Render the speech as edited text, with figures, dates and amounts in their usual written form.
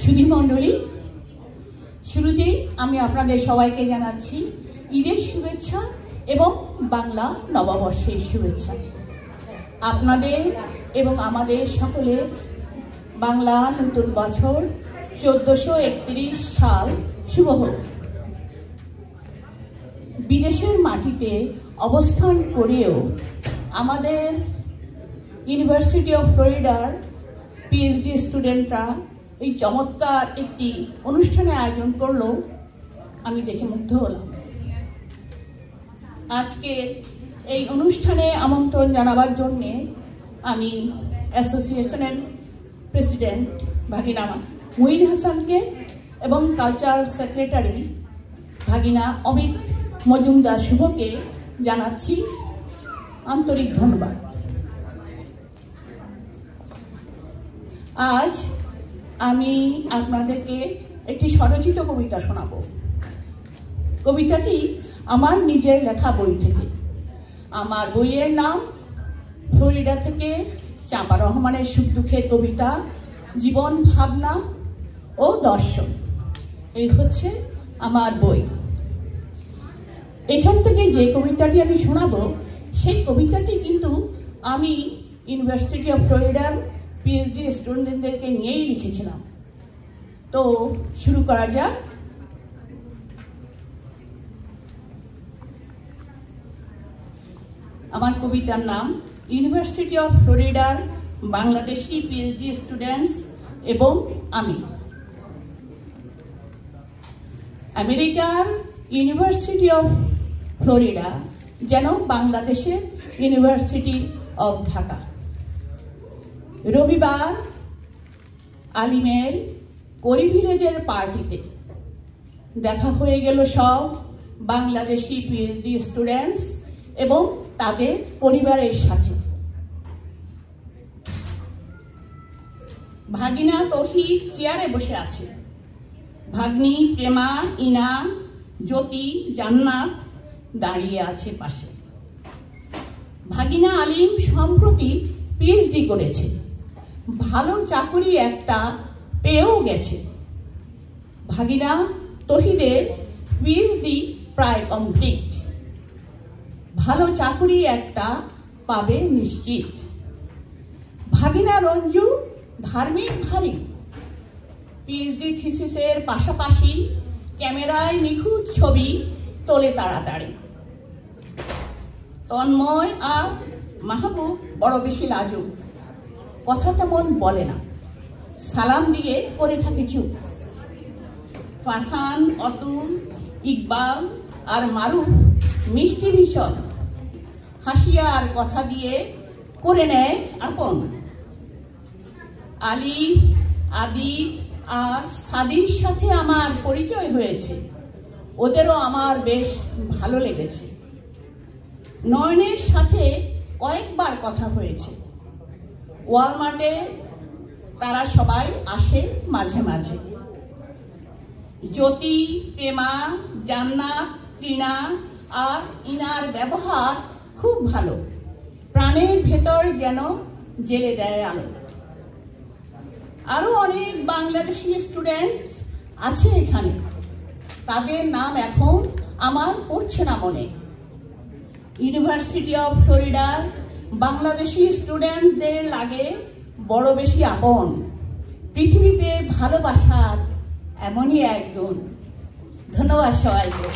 সুধীমণ্ডলী, শুরুতেই আমি আপনাদের সবাইকে জানাচ্ছি ঈদের শুভেচ্ছা এবং বাংলা নববর্ষের শুভেচ্ছা। আপনাদের এবং আমাদের সকলের বাংলা নতুন বছর 1431 সাল শুভ হোক। বিদেশের মাটিতে অবস্থান করেও আমাদের ইউনিভার্সিটি অফ ফ্লোরিডার পিএইচডি স্টুডেন্টরা এই চমৎকার একটি অনুষ্ঠানের আয়োজন করলো, আমি দেখে মুগ্ধ হলাম। আজকের এই অনুষ্ঠানে আমন্ত্রণ জানাবার জন্যে আমি অ্যাসোসিয়েশনের প্রেসিডেন্ট ভাগিনা মুহিদ হাসানকে এবং কালচার সেক্রেটারি ভাগিনা অমিত মজুমদার শুভকে জানাচ্ছি আন্তরিক ধন্যবাদ। আজ আমি আপনাদেরকে একটি স্বরচিত কবিতা শোনাব। কবিতাটি আমার নিজের লেখা বই থেকে। আমার বইয়ের নাম ফ্লোরিডা থেকে চাঁপা রহমানের সুখ দুঃখের কবিতা, জীবন, ভাবনা ও দর্শন। এই হচ্ছে আমার বই। এখান থেকে যে কবিতাটি আমি শোনাবো সেই কবিতাটি কিন্তু আমি ইউনিভার্সিটি অফ ফ্লোরিডার পিএইচডি স্টুডেন্টদেরকে নিয়েই লিখেছিলাম। তো শুরু করা যাক। আমার কবিতার নাম ইউনিভার্সিটি অফ ফ্লোরিডার বাংলাদেশি পিএইচডি স্টুডেন্টস এবং আমি। আমেরিকার ইউনিভার্সিটি অফ ফ্লোরিডা যেন বাংলাদেশের ইউনিভার্সিটি অফ ঢাকা। রবিবার আলিমের করি ভিলেজের পার্টিতে দেখা হয়ে গেল সব বাংলাদেশি পিএইচডি স্টুডেন্টস এবং তাদের পরিবারের সাথে। ভাগিনা তৌহিদ চেয়ারে বসে আছে, ভাগ্নি প্রেমা, ইনা, জ্যোতি, জান্নাত দাঁড়িয়ে আছে পাশে। ভাগিনা আলিম সম্প্রতি পিএইচডি করেছে, ভালো চাকরি একটা পেয়েও গেছে। ভাগিনা তৌহিদের পিএইচডি প্রায় কমপ্লিট, ভালো চাকরি একটা পাবে নিশ্চিত। ভাগিনা রঞ্জু ধার্মিক ভারী, পিএইচডি থিসিসের পাশাপাশি ক্যামেরায় নিখুঁত ছবি তোলে তাড়াতাড়ি। তন্ময় আর মাহবুব বড় বেশি লাজুক, কথা তেমন বলে না, সালাম দিয়ে করে থাকে চুপ। ফারহান, অতুল, ইকবাল আর মারুফ মিষ্টি ভীষণ, হাসিয়া আর কথা দিয়ে করে নেয় আপন। আলিফ, আদিব আর সাদির সাথে আমার পরিচয় হয়েছে, ওদেরও আমার বেশ ভালো লেগেছে। নয়নের সাথে কয়েকবার কথা হয়েছে, ওয়ালমার্টে তারা সবাই আসে মাঝে মাঝে। জ্যোতি, প্রেমা, জান্নাত, তৃণা আর ইনার ব্যবহার খুব ভালো, প্রাণের ভেতর যেন জেলে দেয় আলো। আরো অনেক বাংলাদেশি স্টুডেন্ট আছে এখানে, তাদের নাম এখন আমার পড়ছে না মনে। ইউনিভার্সিটি অফ ফ্লোরিডার বাংলাদেশি স্টুডেন্টদের লাগে বড় বেশি আপন, পৃথিবীতে ভালোবাসার এমনই একজন। ধন্যবাদ সবাইকে।